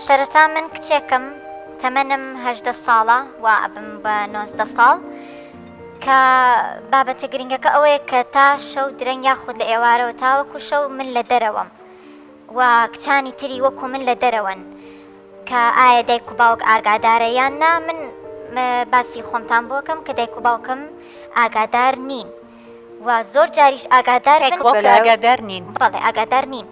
سەرەتا من کچێکم تەمەنم 18 ساڵە و ئەبم بە 19 ساڵ کە بابەتە گرنگەکە ئەوەیە کە تا شەو درەنگ یاخود لە ئێوارەوە تاوەکو شەو من لە دەرەوەم و کچانی تری وەکو من لە دەرەوەن کە ئایا دایک و باوک ئاگادارە یان نا. من باسی خۆمتان بۆکەم کە دایک و باوکم ئاگادار نین و زۆر جاریش ئاگادار نین. بەڵێ ئاگادار نین.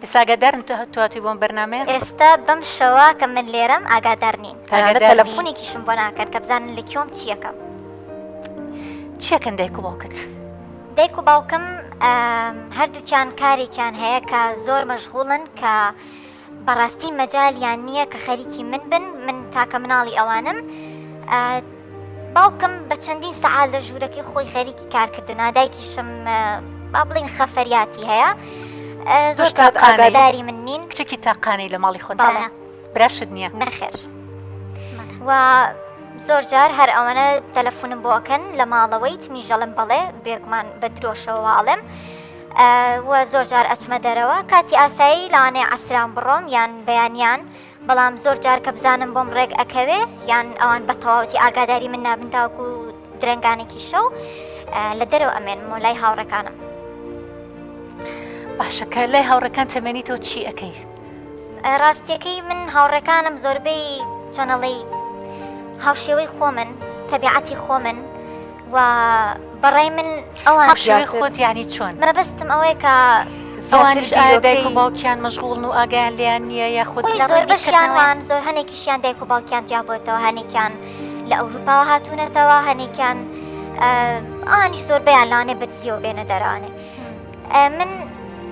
ئێساگادارن تواتوی بۆم بەرنامەیە ئێستا بەم شەوە کە من لێرەم ئاگادار نین. تەلەفۆنێکیشم بۆ ناکەن کە بزانن لە کۆم چیەکە. چیەکەن دایک و باوکت؟ دایک و باوکم هەردووکیان کارێکیان هەیە کە زۆر مەشغوڵن کە بەڕاستی مەجالیان نییە کە خەریکی من بن. من تاکە مناڵی ئەوانم. باوکم بە چەندین سەعات لە ژوورەکەی خۆی خەریکی کارکردنا. دایکیشم با بڵین خەفەریاتی هەیە. زۆر ئاگاداری من نین. کچێکی تاقانەی لە ماڵی خۆتە؟ براشت نییە؟ نەخێر. و زۆر جار هەر ئەوەنە تەلەفۆنم بۆکەن لە ماڵەوەی تمیژەڵم بڵێ بێگومان بە درۆشەوەواڵم و زۆر جار ئەچمە دەرەوە کاتی ئاسایی لەوانەیە عەسران بڕۆم یان بەیانیان. بەڵام زۆر جار کە بزانم بۆم ڕێک ئەکەوێ یان ئەوان بە تەواوەتی ئاگاداری من نابن تاوەکو درەنگانێکی شەو لە دەرەوە ئەمێنم و لای هاوڕەکانم. باشە کە لای هاوڕەکان تەمەنیتەوە چی ئەەکەی؟ ڕاستیەکەی من هاوڕەکانم زۆربەی چۆنەڵی هاوشێوەی خۆمن، تەبیعەتی خۆمن و بەڕای من ئەوان هاوشێوەی خۆت یعنی چۆن؟ مەبەستم ئەوەیە کە ئەوانش ئایا دایک و باوکیان مەشغوڵن و ئاگایان لێیان نییە یاخود زۆر بەشیانوان زۆر هەنێکیشیان دایک و باوکیان جیابۆتەوە، هەنێکیان لە ئەوروپاوە هاتوونەتەوە، هەنێکیان ئەوانیش زۆربەیان لەوانێ بەدزیەوە بێنە دەرەوانێ. من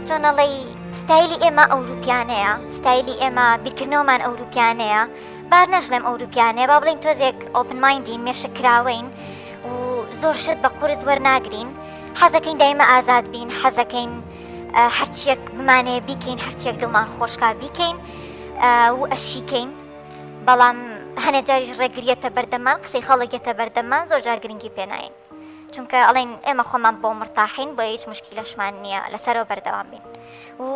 چۆنەڵی ستایلی ئێمە ئەوروپیانەیە، ستایلی ئێمە بیرکردنەوەمان ئەوروپیانەیە. بار نەژڵێم ئەوروپیانەیە، با بڵین تۆزێک ئۆپن مایندین، مێشکراوەین و زۆر شت بە قورس وەرناگرین. حەزەکەین دایمە ئازاد بین، حەزەکەین هەرچیەک بمانێ بیکەین، هەرچیەک دڵمان خۆشکا بیکەین و ئەشیکەین. بەڵام هەنێ جاریش ڕێگریەتە بەردەمان، قسەی خەڵکێتە بەردەمان، زۆر جار گرنگی پێناین چونکە ئەڵێن ئێمە خۆمان بۆ مرتاحین، بۆ هیچ مشکلەشمان نییە لەسەرەوە بەردەوام بین. و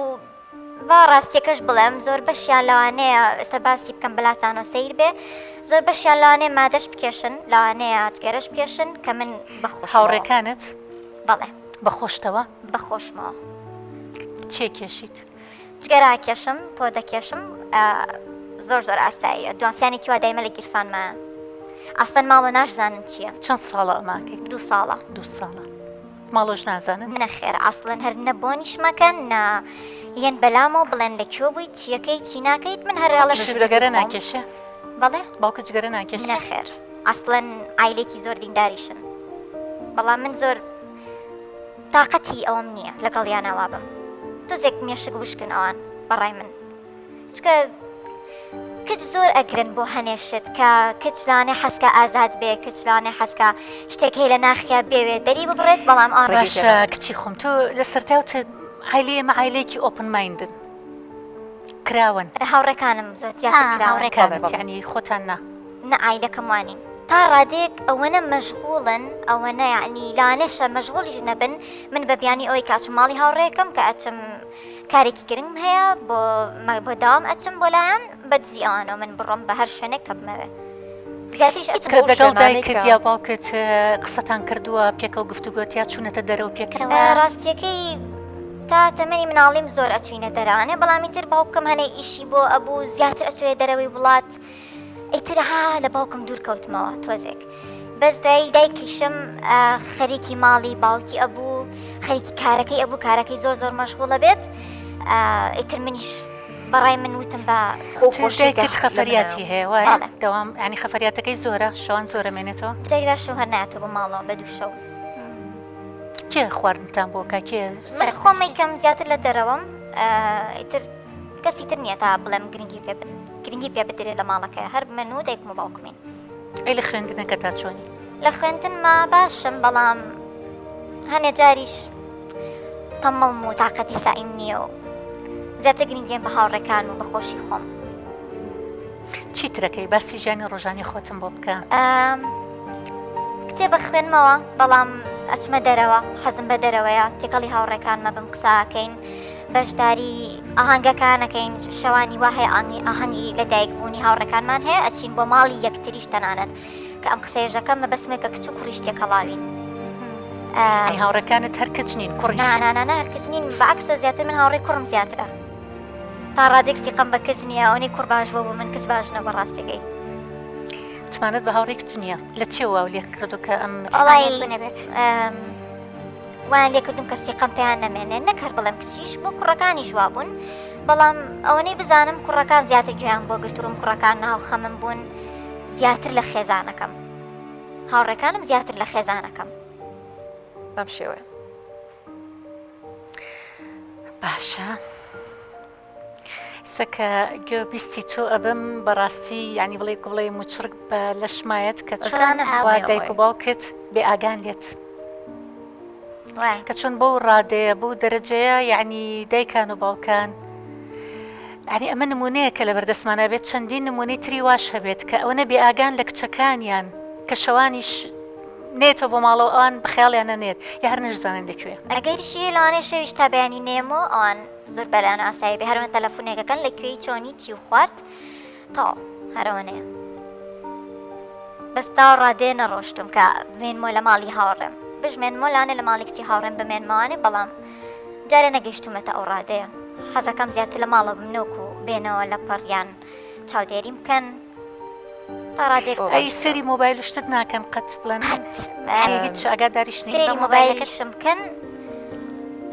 با ڕاستیەکەش بڵێم زۆر بەشیان لەوانەیە ئێستا باسی بکەم بەلاتانەوە سەیر بێ، زۆر بەشیان لەوانەیە مادەش بکێشن، لەوانەیە جگەرەش بکێشن کە من بەخۆش. هاوڕێکانت؟ بەڵێ بەخۆشتەوە؟ بەخۆشمەوە. چێ کێشیت؟ جگەرا کێشم، پۆ دەکێشم، زۆر زۆر ئاستاییە. دوانسیانێکی وا دایمە لە گیرفانمە. ئەستەن ماڵۆ ناشزانن چییە. چەند ساڵە ئەماکەی؟ 2 ساڵە. 2 ساڵە. ماڵۆژ نازانن؟ نەخێر ئەسڵەن هەر نەبۆنیش مەکەن نا یەن بەلامەوە بڵێن لەکوێ بوویت چیەکەی چی ناکەیت. من هەرڵەش جگەرە ناکێشە؟ بەڵێ باوکە جگەرە ناکێشە؟ نەخێر ئەسڵەن ئایلێکی زۆر دینداریشن، بەڵام من زۆر تااقەتی ئەوم نییە لەگەڵ یاناوا بم. تۆزێک مێشک وشکن ئەوان بەڕای من، چکە کچ زۆر ئەگرن بۆ هەنێشت کە کچ لانێ حەسکە ئازاد بێ، کچ لانێ حەسکە شتێک هەیە لە ناخیا بێوێت دەری ببڕێت. بەڵام باشە کچی خۆم تۆ لە سەرتاوتە عیلێ ئێمە عیلێکی ئۆپن مایندن کراون. هاوڕەکانم زۆر هاوڕێکانت یعنی خۆتان نە عیلەکەم وانین تا ڕادێک ئەوەنە مەشغوڵن، ئەوەنە یعنی لاانێشە مەشغوڵیش نەبن. من بە بیانی ئەوەی کاچم ماڵی هاوڕێکم کە ئەچم کارێکی گرنگم هەیە بۆ داوام ئەچم بۆ لایەن بەدزی ئەوانەوە من بڕۆم بە هەر شوێنێک کە بمەوێ. کە دەگەڵ دایکت یا باوکت قسەتان کردووە پێکەوە گفتوگۆت یا چوونەتە دەرەوە پێکەوە؟ ڕاستیەکەی تا تەمەنی مناڵیم زۆر ئەچوینە دەرانێ، بەڵامی تر باوکم هەنێ ئیشی بۆ ئەبوو زیاتر ئەچوێ دەرەوەی وڵات. ئیترها لە باوکم دوور کەوتمەوە تۆزێک. بەس دوایی دایکیشم خەریکی ماڵی باوکی ئەبوو، خەریکی کارەکەی ئەبوو، کارەکەی زۆر زۆر مەشغوڵە بێت. ئیتر منیش بەڕای من وتم بە خۆخۆشیکت خەفەریاتی هەیە وایە دەوام ینی خەفەریاتەکەی زۆرە شەوان زۆرە مێنێتەوە؟ جاری باش شەو هەر نایەتەوە بە ماڵەوە بە دوو شەو. کێ خواردنتان بۆکە کێ؟ من خۆمەی کەم زیاتر لە دەرەوەم، ئیتر کەسی تر نییە تا بڵێم گرنگی پێ بدرێتە ماڵەکە، هەر من و دایکم و باوکمین. ئەی لە خوێندنەکە تا چۆنی؟ لە خوێندنما باشم، بەڵام هەنێ جاریش تەمەڵم و تااقەتی سایم نییە و زیاتر گرنگیان بە هاوڕێکان و بەخۆشی خۆم. چیترەکەی باسی ژیانی ڕۆژانی خۆتم بۆ بکە؟ کتێبە خوێنمەوە، بەڵام ئەچمە دەرەوە، حەزم بە دەرەوەیە، تێکەڵی هاوڕێکانمە بم قساکەین، بەشداری ئاهەنگەکانەکەین شەوانی وهەیە ئاهەنگی لە دایکبوونی هاوڕەکانمان هەیە ئەچین بۆ ماڵی یەکتریش تەنانەت کە ئەم قسەیەژەکەم مەبەسمێکە کچ و کوڕیش تێکەڵاوین هاوڕەکانت هەر کچ نین کوڕیش نانانە هەر کچ نین بەعکسە زیاتر من هاوڕێی کوڕم زیاترە تا ڕادێکسی قەم بە کچ نییە ئەوەی کوڕ باش بۆ من کچ باشنە بەڕاستیگەی تمانەت بە هاوڕێی کچ نییە لە چێوە لێ کردو کە ئەم نەبێت وان لێ کردم کەسی قەم پێیان نەمێنێ نەکرد بڵێم کچیش بۆ کوڕەکانی ژوا بوون بەڵام ئەوەنەی بزانم کوڕەکان زیاتر گویان بۆ گرتووم کوڕەکان ناو خەمم بوون زیاتر لە خێزانەکەم هاوڕێکانم زیاتر لە خێزانەکەم بەم شێوە باشە سەکە گوێ بیستی تۆ ئەبم بەڕاستی ینی بڵێ بڵێ موچڕک بە لە شمایەت کە دایک و باوکت بێ ئاگان لێت کە چۆن بەو ڕادەیە بەو دەرەجەیە یعنی دایکان و باوکان ینی ئەمە نمونەیە کە لە بەردەستمانە بێت چەندین نمونەی تری واش هەبێت کە ئەوە نەبێ ئاگان لە کچەکانیان کە شەوانیش نێتەوە بۆ ماڵەوە ئەوان بەخیاڵیان نەنێت یا هەر نەشزانن لەکوێ ئەگەریشی لەوانێ شەویش تا بەیانی نێمەوە ئەوان زۆر بەلایەن ئاسایی بێ هەرەوە تەلەفۆنێکەکەن لەکوێی چۆنی چی و خوارد تا هەرەوەنەیە بەستا ڕادێ نەڕۆشتم کە بمێنمۆ لە ماڵی هاوڕێم بژمێنمۆ لاانێ لە ماڵی کچی هاوڕێم بمێنمەوانێ بەڵام جارێ نەگەیشتومەتە ئەو ڕادەیە حەزەکەم زیاتر لە ماڵە بمنۆک و بێنەوە لە پەڕیان چاودێریم بکەن تا ڕادێک ئەی سەری مۆبایل شتت ناکەن قەت بڵێن هیچ ئاگاداریش سەری مۆبایلەکەشم بکەن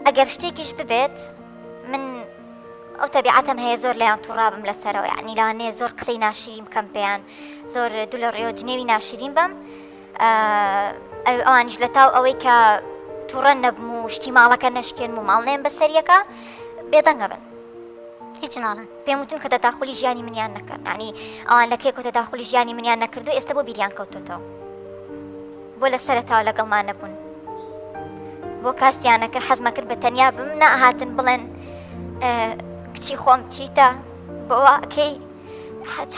ئەگەر شتێکیش ببێت من ئەو تەبیعەتم هەیە زۆر لەیان تووڕابم لەسەرەوە یعنی لاانێ زۆر قسەی ناشریم کەم پێیان زۆر دوو لە ڕێوە جنێوی ناشرین بم ئەوانیش لە تاو ئەوەی کە تووڕە نەبم و شتی ماڵەکە نەشکێن و ماڵنێن بەسەریەکە بێدەنگە بن هیچ ناڵن پێم وتون کە دەتاخۆلی ژیانی منیان نەکەن ینی ئەوان لەکێک کە دەتاخۆلی ژیانی منیان نەکردو ئێستا بۆ بیریان کەوتۆتەوە بۆ لە سەرەتاوە لەگەڵمان نەبوون بۆ کاستیانە کرد حەزمە کرد بە تەنیا بم نەهاتن بڵێن کچی خۆم چیتە بۆواکەی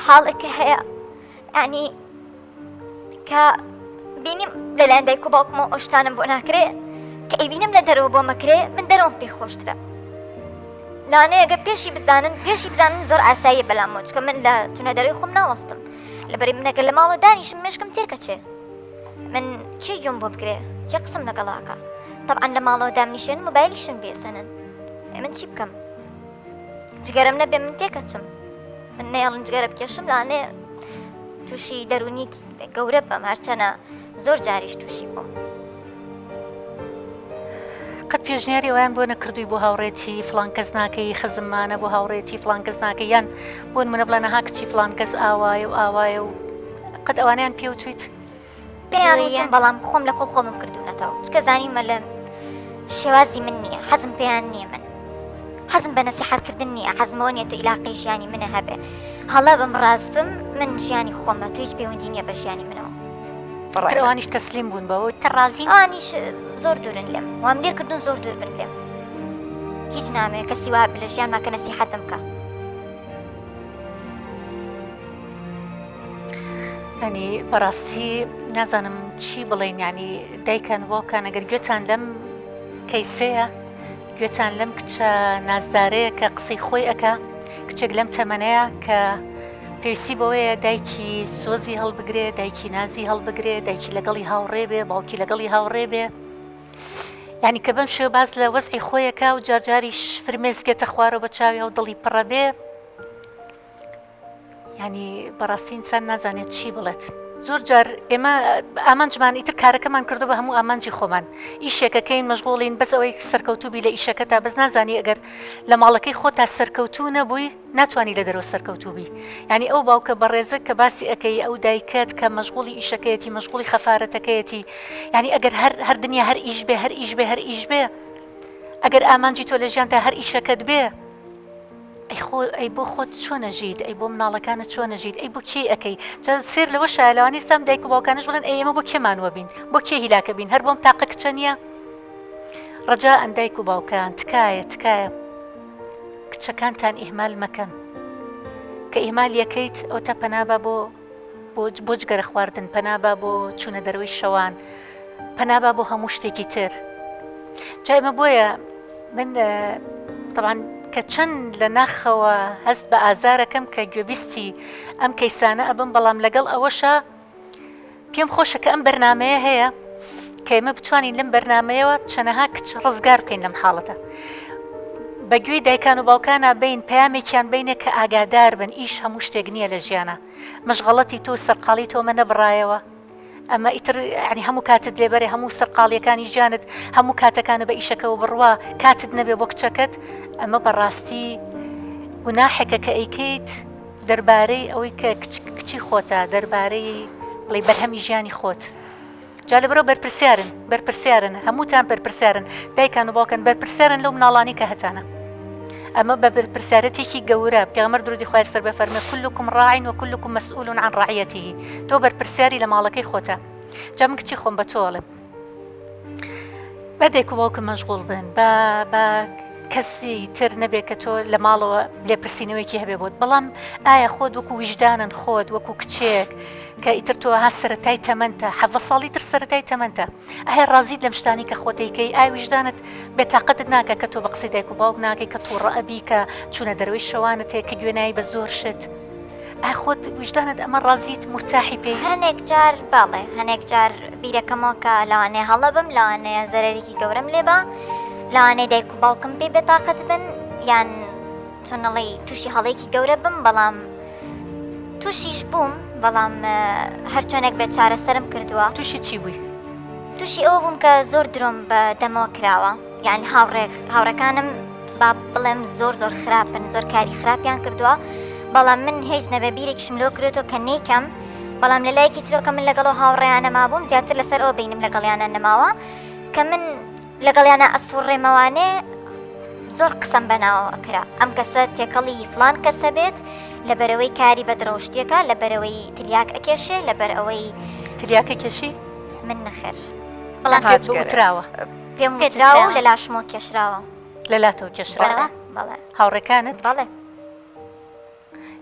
حاڵێکە هەیە ینی کە بینیم لەلایەن دایک و باوکمەوە ئەو شتانم بۆ ناکرێ کە ئەیبینم لە دەرەوە بۆ مەکرێ من دەرەوەم پێی خۆشترە لانەیە ئەگەر پێشی بزانن زۆر ئاساییە بەلامەوە چکە من لە تونە دەروی خۆم ناوەستم لەبەری منەگەر لە ماڵەوە دانیشم مێشکم تێکەچێ من کێ گوێم بۆ بگرێ کێ قسم لەگەڵاکە طبعا لە ماڵەوە دامنیشێن مۆبایلیشم بێسەنن من چی بکەم جگەرم نەبێ من تێکەچم من نێڵن جگەرە بکێشم لاانێ تووشی دەرونی گەورە بەم هەرچەنە زۆر جاریش تووشی بووم قەت پێشنیاری ئەویان بۆ نەکردووی بۆ هاوڕێتی فلان کەس ناکەی خزممانە بۆ هاوڕێتی فلان کەس ناکە یان بۆ منە بڵێنە ها کچی فلان کەس ئاوایە و ئاوایە و قەت ئەوانیان پێوتویت پێیان بەڵام خۆم لە کۆڵ خۆمم کردوونەتەوە چکە زانیمە لە شێوازی من نییە حەزم پێیان نییە من حەزم بە نەسیحەتکردن نییە حەزمەوە نیە تو ئیلاقی ژیانی منە هەبێ هەڵە بم ڕاستبم من ژیانی خۆمە تو هیچ پەیوەندی نییە بە ژیانی منەوە ئەوانیش تەسلیم بوون بەوە تەڕازی ئەوانیش زۆر دوورن لێم وام لێ کردوون زۆر دوور بن لێم هیچ نامێ کەسی وا لە ژیان ماکە نەسیحەتم بکە ینی بەڕاستی نازانم چی بڵێن ینی دایکان باوکان ئەگەر گوێتان لەم کەیسەیە گوێتان لەم کچە نازدارەیە کە قسەی خۆی ئەکا کچێک لەم تەمەنەیە کە پێویستی بەوەیە دایکی سۆزی هەڵبگرێ دایکی نازی هەڵبگرێ دایکی لەگەڵی هاوڕێ بێ باوکی لەگەڵی هاوڕێ بێ یعنی کە بەم شێوە باز لە وەزعی خۆیەکە و جارجاریش فرمێزگێتە خوارەوە بە چاوی و دڵی پڕە بێ ینی بەڕاستی ئینسان نازانێت چی بڵێت زۆر جار ئێمە ئامانجمان ئیتر کارەکەمان کردو بە هەموو ئامانجی خۆمان ئیشێکەکەین مەشغوڵین بەس ئەوەی سەرکەوتوبی لە ئیشەکە تا بەس نازانی ئەگەر لە ماڵەکەی خۆ تا سەرکەوتوو نەبووی ناتوانانی لە دەرەوە سەرکەوتوبی ینی ئەو باوکە بەڕێزە کە باسی ئەەکەی ئەو دایکەت کە مەشغوڵی ئیشەکەیەتی مەشغوڵی خەفارەتەکەیەتی ینی ئەگەر هەر دنیا هەر ئیش بێ هەر ئیش بێ هەر ئیش بێ ئەگەر ئامانجی تۆ لە ژیان تا هەر ئیشەکەت بێ ئەی بۆ خۆت چۆنەژیت ئەی بۆ مناڵەکانت چۆنەژیت ئەی بۆ کێ ئەەکەی سێر لەوە شایلەوانی سام دایک و باوکانش بڵێن ئێمە بۆ کێمانوە بین بۆ کێ هیلاکە بین هەر بۆم تاقە کچە نییە ڕەجا ئەندایک و باوکان تکایە کچەکانتان ئیهمال مەکەن کە ئیهمال یەکەیت ئەو تا پەنابە بۆ جگەرە خواردن پەنابە بۆ چوونە دەرەوەی شەوان پەنابە بۆ هەموو شتێکی تر جا ئێمە بۆیە من طبعا کە چەند لە ناخەوە هەست بە ئازارەکەم کە گوێبیستی ئەم کەیسانە ئەبم، بەڵام لەگەڵ ئەوەشە پێم خۆشە کە ئەم بەرنمەیە هەیە کە ئێمە بتوانین لەم بەرنمەیەوە چەنەها کچ ڕزگار بکەین لەم حاڵەتە. بەگوێی دایکان و باوکانە بین پەیامێکیان بینە کە ئاگادار بن ئیش هەموو شتێک نییە لە ژیانە، مەشغەڵەتی تۆ سەرقاڵی تۆمە نەبڕایەوە، ئەمە ئیتر ینی هەموو کاتت لێبەرێ، هەموو سەرقاڵیەکانی ژیانت هەموو کاتەکانە بە ئیشەکەەوە بڕوا کاتت نەبێ بۆ کچەکەت، ئەمە بەڕاستی گوناحێکە کە ئەیکەیت دەربارەی ئەوەی کە کچی خۆتە، دەربارەی بڵێ بەرهەمی ژیانی خۆت. جا لەبەرەوە بەرپرسیارن هەمووتان بەرپرسیارن، دایکان و باوکن بەرپرسیارن لەو مناڵانی کە هەتانە. ئەمە بە بەرپرسیارەتێکی گەورە. پێغەمبەر درودی خوای لەسەر بێ فەرمێ كلكم راع وكلكم مسؤول عن رعيته. تۆ بەرپرسیاری لە ماڵەکەی خۆتە. جا من کچی خۆم بە تۆڵم بە دایک و باوکم مەشغوڵ بن، بە کەسی تر نەبێ کە تۆ لە ماڵەوە لێپرسینەوەیکی هەبێ بۆت، بەڵام ئایا خۆت وەکو ویژدانن خۆت وەکو کچێک کە ئیتر تۆ ها سەرەتای تەمەنتە، 7 ساڵی تر سەرەتای تەمەنتە، ئایا ڕازیت لەم شتانی کە خۆتەیکەی؟ ئایا ویژدانت بێتاقەتت ناکە کە تۆ بە قسەی دایک و باوک ناکەی، کە تووڕە ئەبی، کە چوونە دەروەی شەوانت هەیە کە گوێنایی بە زۆر شت؟ ئایا خۆت ویژدانت ئەمە ڕازیت مرتاحی پێی؟ هەنێک جار باڵێ، هەنێک جار بیرەکەمەوە کە لەوانەیە هەڵە بم، لەوانەیە زەرەرێکی گەورەم لێبە، لەوانەیە دایک و باوکم پێ بێتاقەت بن، یان چۆنەڵی تووشی هەڵەیەکی گەورە بم، بەڵام تووشیش بووم، بەڵام هەرچۆنێک بێت چارەسەرم کردووە. تووشی چی بووی؟ تووشی ئەوە بووم کە زۆر درۆم بە دەمەوە کراوە، یعنی هاوڕێکانم با بڵێم زۆر خراپن، زۆر کاری خراپیان کردووە، بەڵام من هیچ نەبێ بیرێکیشم لەوە کردێتەوە کە نیکەم، بەڵام لە لایەکی ترەوە کە من لەگەڵەوە هاوڕێیانە مابووم زیاتر لەسەر ئەوە بینم لەگەڵیانە نەماوە کە من لەگەڵیانە ئەسوڕێمەوانێ زۆر قسەم بەناوەوە کرا، ئەم کەسە تێکەڵی فلان کەسە بێت لەبەرەوەی کاری بەدرەوشتیەکە، لەبەرەوەی تریاک ئەکێشێ، لەبەر ئەوەی تریاکە کێشی من نەخێر، بەڵام پێت وتراوە، پێم وتراوە لە لاشمەوە کێشراوە، لە لاتەوە کێشراوە. بەڵێ هاوڕێکانت؟ بەڵێ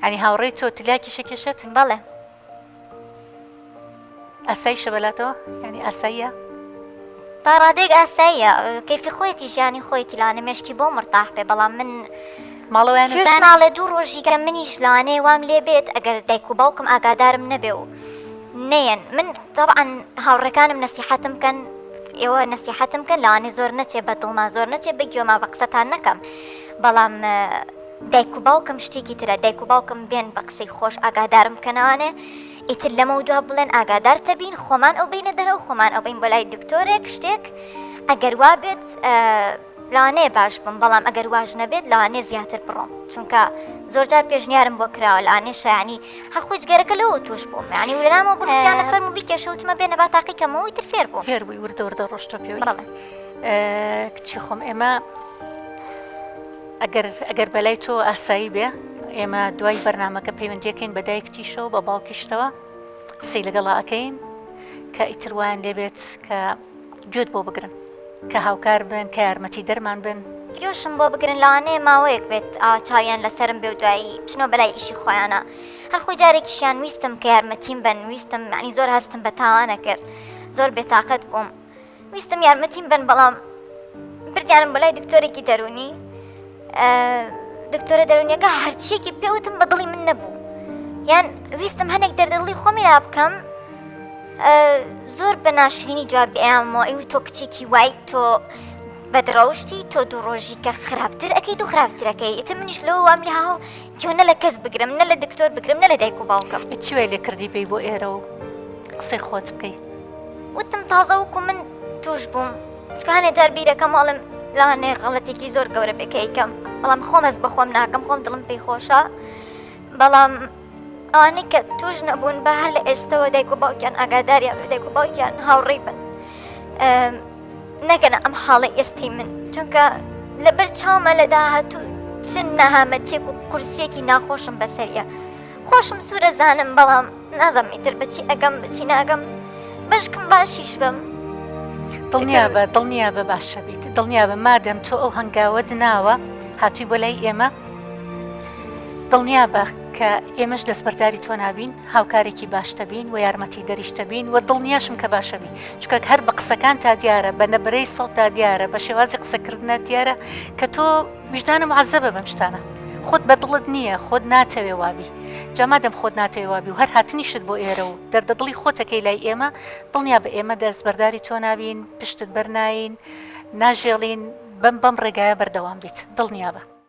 ینی هاوڕێی تۆ تلیاکیشە کێشت؟ بەڵێ. ئاسایی شەبەلاتەوە؟ ینی ئاساییە؟ تا ڕادێک ئاساییە، کەیفی خۆیەتی ژیانی خۆیتی لاانە مێشکی بۆ مرتاح بێ، بەڵام من ماڵەوەیان ناڵێ دوو ڕۆژی کە منیش لەوانەیە وام لێ بێت ئەگەر دایک و باوکم ئاگادارم نەبێ و نەیەن. من طبعاً هاوڕێکانم نەسیحەتم کەن، ئێوە نەسیحەتم کەن لەوانەیە زۆر نەچێ بە دڵما، زۆر نەچێ بە گوێما بە قسەتان نەکەم، بەڵام دایک و باوکم شتێکی ترە، دایک و باوکم بێن بە قسەی خۆش ئاگادارم کەنەوانێ، ئیتر لەمە و دوا بڵێن ئاگادار تەبین، خۆمان ئەو بینە دەرەوە، خۆمان ئەو بین بۆ لای دکتۆرێک شتێک ئەگەر وا بێت لەوانەیە باش بم، بەڵام ئەگەر واژ نەبێت لەوانەیە زیاتر بڕۆم، چونکە زۆر جار پێشنیارم بۆ کراوە لەوانەیە شایانی هەر خۆی جگەرەکە لەوە توش بووم، ینی وەلامەوە بڵیانە فەرمو بیکێشەوتمە بێنە با تاقیکەمەوەی تر فێر بووم، فێر بووی وردە ڕۆشتە پێوە. بڵێ کچی خۆم، ئێمە ئەگەر بەلای تۆ ئاسایی بێ، ئێمە دوای بەرنامەکە پەیوەندیەکەین بە دایکتیشەوە بە باوکیشتەوە قسەی لەگەڵا ئەەکەین کە ئیتر وایان لێبێت کە گوێت بۆ بگرن، کە هاوکار بن، کە یارمەتی دەرمان بن. گوێشم بۆ بگرن لەوانەیە ماوەیەک بێت چاویان لەسرم بێ و دوایی بچنەوە بەلای ئیشی خۆیانە، هەرخۆی جارێکیشیان ویستم کە یارمەتیم بن، ویستم ینی زۆر هەستم بە تاوانە کرد، زۆر بێتاقەت بووم، ویستم یارمەتیم بن، بەڵام بردیانم بەلای دکتۆرێکی دەرونی، دکتۆرە دەرونیەکە هەرچیەکی پێوتم بە دڵی من نەبوو، یان ویستم هەنێک دەردەڵی خۆمی لا بکەم، زۆر بە ناشرینی جواب ئەیامەوە، ئەوی تۆ کچێکی وای، تۆ بەدڕەوشتی، تۆ دوو ڕۆژی کە خراپتر ئەەکەی دوو خراپترەکەی، ئیتر منیش لەوە وام لە هاو کێو نە لە کەس بگرم، نە لە دکتۆر بگرم، نە لە دایک و باوکم. چی وای لێ کردی پێی بۆ ئێرە و قسەی خۆت بکەی؟ وتم تازە وەکو من توش بووم، چکە هەنێ جار بیرەکەم ئەڵم لاانێ غەڵەتێکی زۆر گەورە بێکەیکەم، بەڵام خۆم ئەس بە خۆم ناکەم، خۆم دڵم پێی خۆشە، بەڵام ئەوانەی کە توش نەبوون بە هەر لە ئێستەوە دایک و باوکیان ئاگاداریان بێ، دایک و باوکیان هاوڕێی بن، نەگەنە ئەم حاڵی ئێستەی من، چونکە لەبەر چاومە لە داهاتوو چن نەهامەتێک و قورسێکی ناخۆشم بەسەریە، خۆشم سوورە زانم، بەڵام نازەم ئیتر بەچی ئەگەم بچی ناگەم، بەشکم باشیش بم. دڵنیا بە باشە بیت، دڵنیا بە مادەم تۆ ئەو هەنگاوە دناوە هاتووی بۆ لای ئێمە، دڵنیا بە کە ئێمەش دەستبەرداری تۆ نابین هاوکارێکی باشتە بین و یارمەتی دەریشتە بین و دڵنیاشم کە باشەبی چکە هەر بە قسەکان تا دیارە بە نەبرەی سەڵ تا دیارە بە شێوازی قسەکردنە دیارە کە تۆ وجدانە معەزەبە بەم شتانە خۆت بە دڵت نییە خۆت ناتەوێ وابی جامادەم خۆت ناتەوێ وابی و هەر هاتنیشت بۆ ئێرە و دەردەدڵی خۆتەکەی لای ئێمە دڵنیا بە ئێمە دەستبەرداری تۆ نابین پشتت بەرناین ناژێڵین بەم ڕێگایە بەردەوام بیت دڵنیا بە